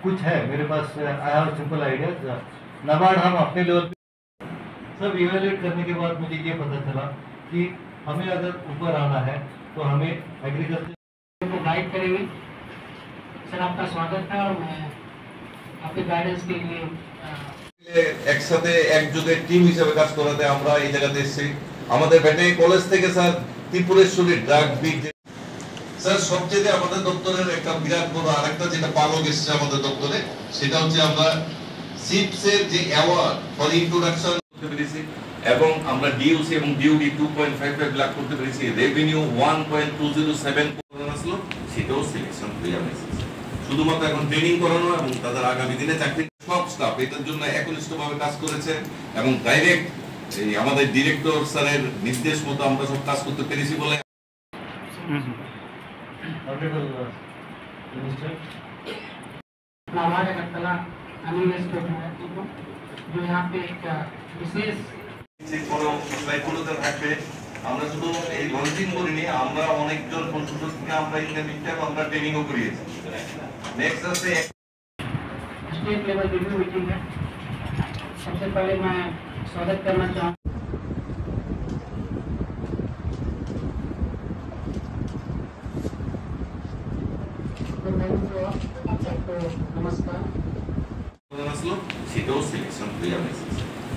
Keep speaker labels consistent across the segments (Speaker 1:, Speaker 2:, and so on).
Speaker 1: कुछ है मेरे पास। I have simple idea. NABARD हम अपने लेवल पे सब इवेल्युएट करने के बाद मुझे ये पता चला कि हमें अगर ऊपर आना है तो हमें एग्रीकल्चर
Speaker 2: को गाइड करेंगे। सर आपका स्वागत है और मैं आपके गाइडेंस के लिए
Speaker 3: একসাথে একযোগে টিম হিসেবে কাজ করাতে আমরা এই জায়গাতে এসেছি। আমাদের ভেটেরিনারি কলেজ থেকে স্যার ত্রিপুরেশ্বরী ড্রাগ বিট স্যার সবচেয়ে আমাদের দপ্তরের একটা বিরাট বড় আরেকটা যেটা পালক এসেছে আমাদের দপ্তরে, সেটা হচ্ছে আমরা সিপস এর যে অ্যাওয়ার্ড ফর ইন্ট্রোডাকশন করতে পেরেছি এবং আমরা ডিইউসি এবং ডিউডি 2.55 লাখ করতে পেরেছি। রেভিনিউ 1.207 আসলো, সেটাও সিলেকশন হয়ে গেছে। শুধুমাত্র এখন ট্রেনিং করানো এবং তাদের আগামী দিনে চাকরি সব স্টাফ এটার জন্য একনিষ্ঠভাবে কাজ করেছে এবং ডাইরেক্ট এই আমাদের ডিরেক্টর স্যারের নির্দেশ মতো আমরা সব কাজ করতে পেরেছি বলে
Speaker 2: हमारे अगरतला अनिमेश को जो यहाँ पे एक विशेष
Speaker 3: থাকবে। আমরা শুধু এই লঞ্চিং করিনি, আমরা অনেকজন কনসুলটেন্ট থেকে আমরা ইন্টারভিউ আমরা ট্রেনিংও করিয়েছি। नेक्स्ट से
Speaker 2: स्टेट लेवल रिव्यू मीटिंग है। सबसे पहले मैं स्वागत करना चाहूँगा नमस्कार।
Speaker 3: সেটাও সিলেকশন হয়ে যাবে।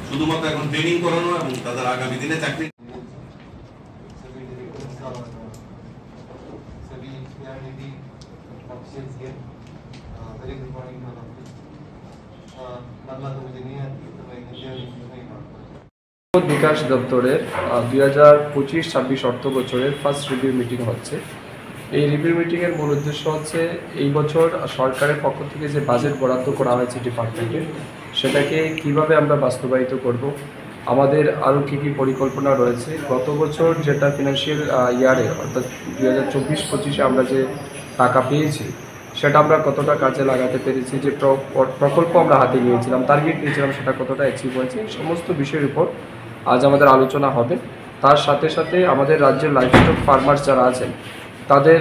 Speaker 3: শুধুমাত্র এখন ট্রেনিং করানো এবং তাদের আগামী দিনে চাকরি
Speaker 1: वेरी गुड मॉर्निंग बांग्ला तो मुझे नहीं आती तो मैं हिंदी नहीं पढ़ता।
Speaker 4: বিকাশ দপ্তরের 2025-26 অর্থ বছরের ফার্স্ট রিভিউ মিটিং হচ্ছে। এই রিভিউ মিটিংয়ের মূল উদ্দেশ্য হচ্ছে এই বছর সরকারের পক্ষ থেকে যে বাজেট বরাদ্দ করা হয়েছে ডিপার্টমেন্টে, সেটাকে কিভাবে আমরা বাস্তবায়িত করব, আমাদের আরও কী কী পরিকল্পনা রয়েছে। গত বছর যেটা ফিনান্সিয়াল ইয়ারে অর্থাৎ 2024-25-এ আমরা যে টাকা পেয়েছি সেটা আমরা কতটা কাজে লাগাতে পেরেছি, যে প্রকল্প আমরা হাতে নিয়েছিলাম, টার্গেট নিয়েছিলাম, সেটা কতটা অ্যাচিভ হয়েছে, সমস্ত বিষয়ের উপর আজ আমাদের আলোচনা হবে। তার সাথে সাথে আমাদের রাজ্যের লাইভস্টক ফার্মার্স যারা আছেন তাদের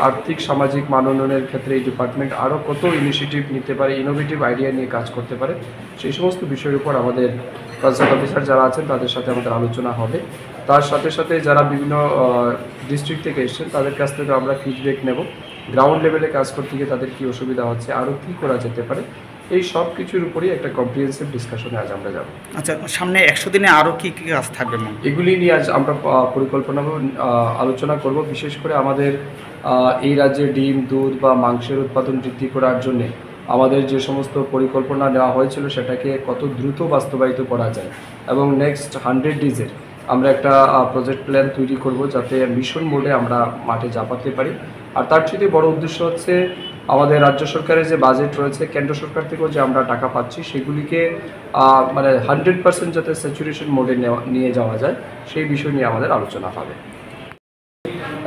Speaker 4: আর্থিক সামাজিক মান উন্নয়নের ক্ষেত্রে এই ডিপার্টমেন্ট আরও কত ইনিশিয়েটিভ নিতে পারে, ইনোভেটিভ আইডিয়া নিয়ে কাজ করতে পারে, সেই সমস্ত বিষয়ের উপর আমাদের কনসার্ট অফিসার যারা আছেন তাদের সাথে আমাদের আলোচনা হবে। তার সাথে সাথে যারা বিভিন্ন ডিস্ট্রিক্ট থেকে এসেছেন তাদের কাছ থেকে আমরা ফিডব্যাক নেব, গ্রাউন্ড লেভেলে কাজ করতে গিয়ে তাদের কী অসুবিধা হচ্ছে, আরও কী করা যেতে পারে, এই সব কিছুর উপরেই একটা কম্প্রিহেন্সিভ ডিসকাশনে আজ আমরা যাব।
Speaker 5: আচ্ছা, সামনে 100 দিনে আরও কী কী কাজ থাকবে?
Speaker 4: এগুলি নিয়ে আজ আমরা পরিকল্পনা আলোচনা করব। বিশেষ করে আমাদের এই রাজ্যে ডিম, দুধ বা মাংসের উৎপাদন বৃদ্ধি করার জন্যে আমাদের যে সমস্ত পরিকল্পনা নেওয়া হয়েছিল সেটাকে কত দ্রুত বাস্তবায়িত করা যায় এবং নেক্সট 100 ডেজের আমরা একটা প্রজেক্ট প্ল্যান তৈরি করব যাতে মিশন মোডে আমরা মাঠে ঝাঁপাতে পারি। আর তার চেয়ে বড় উদ্দেশ্য হচ্ছে আমাদের রাজ্য সরকারের যে বাজেট রয়েছে, কেন্দ্র সরকার থেকেও যে আমরা টাকা পাচ্ছি, সেগুলিকে মানে 100% যাতে স্যাচুরেশন মোডে নিয়ে যাওয়া যায় সেই বিষয় নিয়ে আমাদের আলোচনা হবে।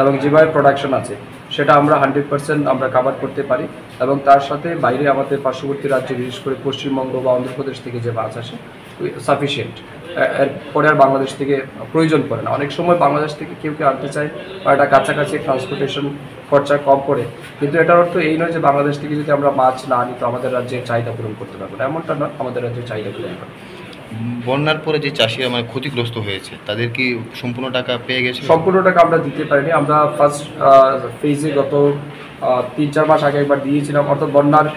Speaker 4: এবং যেভাবে প্রোডাকশন আছে সেটা আমরা 100% আমরা কাভার করতে পারি এবং তার সাথে বাইরে আমাদের পার্শ্ববর্তী রাজ্য বিশেষ করে পশ্চিমবঙ্গ বা অন্ধ্রপ্রদেশ থেকে যে মাছ আসে সাফিসিয়েন্ট, এরপরে আর বাংলাদেশ থেকে প্রয়োজন পড়ে না। অনেক সময় বাংলাদেশ থেকে কেউ আনতে চায় বা এটা কাছাকাছি ট্রান্সপোর্টেশন খরচা কম পড়ে, কিন্তু এটার অর্থ এই নয় যে বাংলাদেশ থেকে যদি আমরা মাছ না আনি তো আমাদের রাজ্যের চাহিদা পূরণ করতে পারবো না, এমনটা নয়, আমাদের রাজ্যের চাহিদা পূরণ করবে।
Speaker 6: বন্যার পরে যে চাষিরা মানে ক্ষতিগ্রস্ত হয়েছে তাদের কি সম্পূর্ণ টাকা পেয়ে গেছে?
Speaker 4: সম্পূর্ণ টাকা আমরা দিতে পারিনি। আমরা ফার্স্ট ফেজে গত 3-4 মাস আগে একবার দিয়েছিলাম, অর্থাৎ বন্যার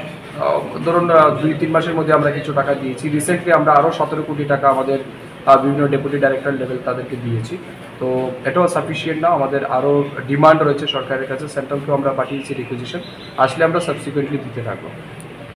Speaker 4: ধরুন 2-3 মাসের মধ্যে আমরা কিছু টাকা দিয়েছি। রিসেন্টলি আমরা আরও 17 কোটি টাকা আমাদের বিভিন্ন ডেপুটি ডাইরেক্টর লেভেল তাদেরকে দিয়েছি। তো এটাও সাফিসিয়েন্ট না, আমাদের আরও ডিমান্ড রয়েছে সরকারের কাছে, সেন্ট্রালকেও আমরা পাঠিয়েছি রিকুইজিশন, আসলে আমরা সাবসিকুয়েন্টলি দিতে থাকবো।